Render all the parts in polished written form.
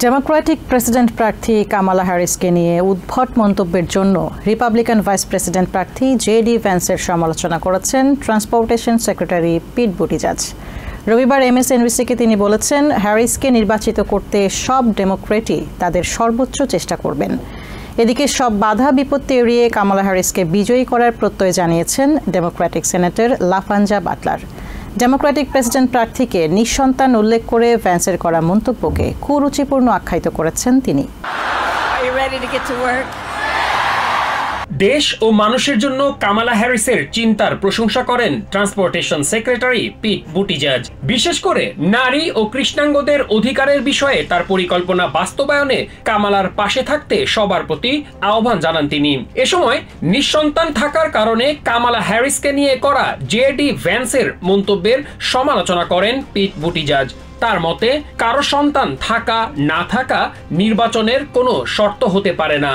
Democratic president প্রার্থী কামালা হ্যারিসকে নিয়ে উদ্ভট মন্তব্যের জন্য রিপাবলিকান ভাইস প্রেসিডেন্ট প্রার্থী জেডি ভ্যান্সের সমালোচনা করেছেন ট্রান্সপোর্টেশন সেক্রেটারি পিট বুটিজাজ। রবিবার এমএসএনবিসিকে তিনি বলেছেন, হ্যারিসকে নির্বাচিত করতে সব ডেমোক্রেটই তাদের সর্বোচ্চ চেষ্টা করবেন। এদিকে সব বাধা বিপত্তি এড়িয়ে কামালা হ্যারিসকে বিজয়ী করার প্রত্যয় জানিয়েছেন Democratic senator Laphonza Butler. Democratic president প্রার্থীকে নিঃসন্তান উল্লেখ করে ভ্যান্সের করা মন্তব্যকে কুরুচিপূর্ণ আখ্যায়িত করেছেন তিনি। দেশ ও মানুষের জন্য কামালা হ্যারিসের চিন্তার প্রশংসা করেন ট্রান্সপোর্টেশন সেক্রেটারি পিট বুটিজাজ। বিশেষ করে নারী ও কৃষ্ণাঙ্গদের অধিকারের বিষয়ে তার পরিকল্পনা বাস্তবায়নে কামালার পাশে থাকতে সবার প্রতি আহ্বান জানান তিনি। এ সময় নিঃসন্তান থাকার কারণে কামালা হ্যারিসকে নিয়ে করা জেডি ভ্যান্সের মন্তব্যের সমালোচনা করেন পিট বুটিজাজ। তার মতে, কারো সন্তান থাকা না থাকা নির্বাচনের কোনো শর্ত হতে পারে না।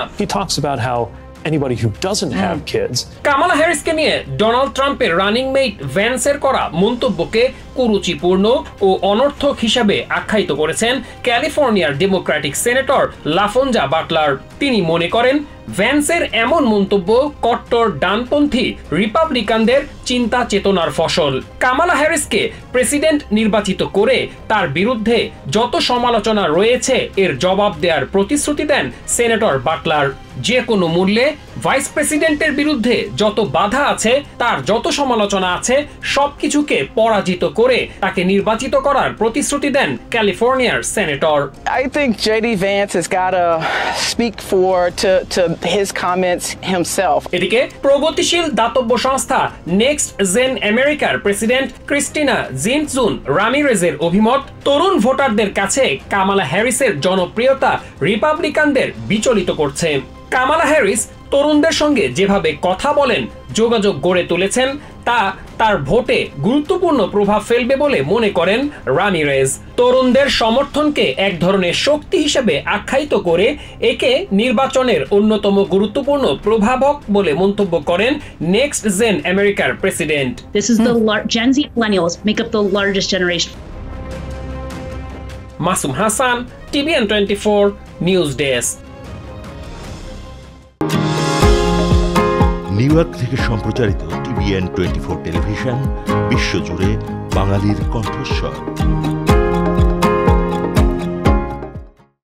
Anybody who doesn't have kids. Kamala হ্যারিসকে নিয়ে ডোনাল্ড ট্রাম্পের রানিং মেট ভ্যান্সের করা মন্তব্যকে কুরুচিপূর্ণ ও অনর্থক হিসাবে আখ্যায়িত করেছেন ক্যালিফোর্নিয়ার ডেমোক্রেটিক সেনেটর লাফাঞ্জা বাটলার। তিনি মনে করেন, ভ্যান্সের এমন মন্তব্য কট্টর ডানপন্থী রিপাবলিকানদের চিন্তা চেতনার ফসল। কামালা হ্যারিসকে প্রেসিডেন্ট নির্বাচিত করে তার বিরুদ্ধে যত সমালোচনা রয়েছে এর জবাব দেওয়ার প্রতিশ্রুতি দেন সেনেটর বাটলার। যে কোনো মূল্যে ভাইস প্রেসিডেন্টের বিরুদ্ধে যত বাধা আছে, তার যত সমালোচনা আছে, সবকিছুকে পরাজিত করে তাকে নির্বাচিত করার প্রতিশ্রুতি দেন ক্যালিফোর্নিয়ার senator. I think JD Vance has got to speak for to his comments himself. এদিকে প্রগতিশীল দাতব্য সংস্থা নেক্সট জেন আমেরিকার প্রেসিডেন্ট ক্রিস্টিনা জিনজুন রামিরেজের অভিমত, তরুণ ভোটারদের কাছে কামালা হ্যারিসের জনপ্রিয়তা রিপাবলিকানদের বিচলিত করছে। কামালা হ্যারিস তরুণদের সঙ্গে যেভাবে কথা বলেন, যোগাযোগ গড়ে তুলেছেন, তা তার ভোটে গুরুত্বপূর্ণ প্রভাব ফেলবে বলে মনে করেন রামিরেজ। তরুণদের সমর্থনকে এক ধরনের শক্তি হিসেবে আখ্যায়িত করে একে নির্বাচনের অন্যতম গুরুত্বপূর্ণ প্রভাবক বলে মন্তব্য করেন নেক্সট জেন আমেরিকার president. This is the Gen Z millennials make up the largest generation. Masum Hasan, TVN 24 news desk. New York থেকে সম্প্রচারিত TVN 24 টেলিভিশন বিশ্বজুড়ে বাঙালির কণ্ঠস্বর।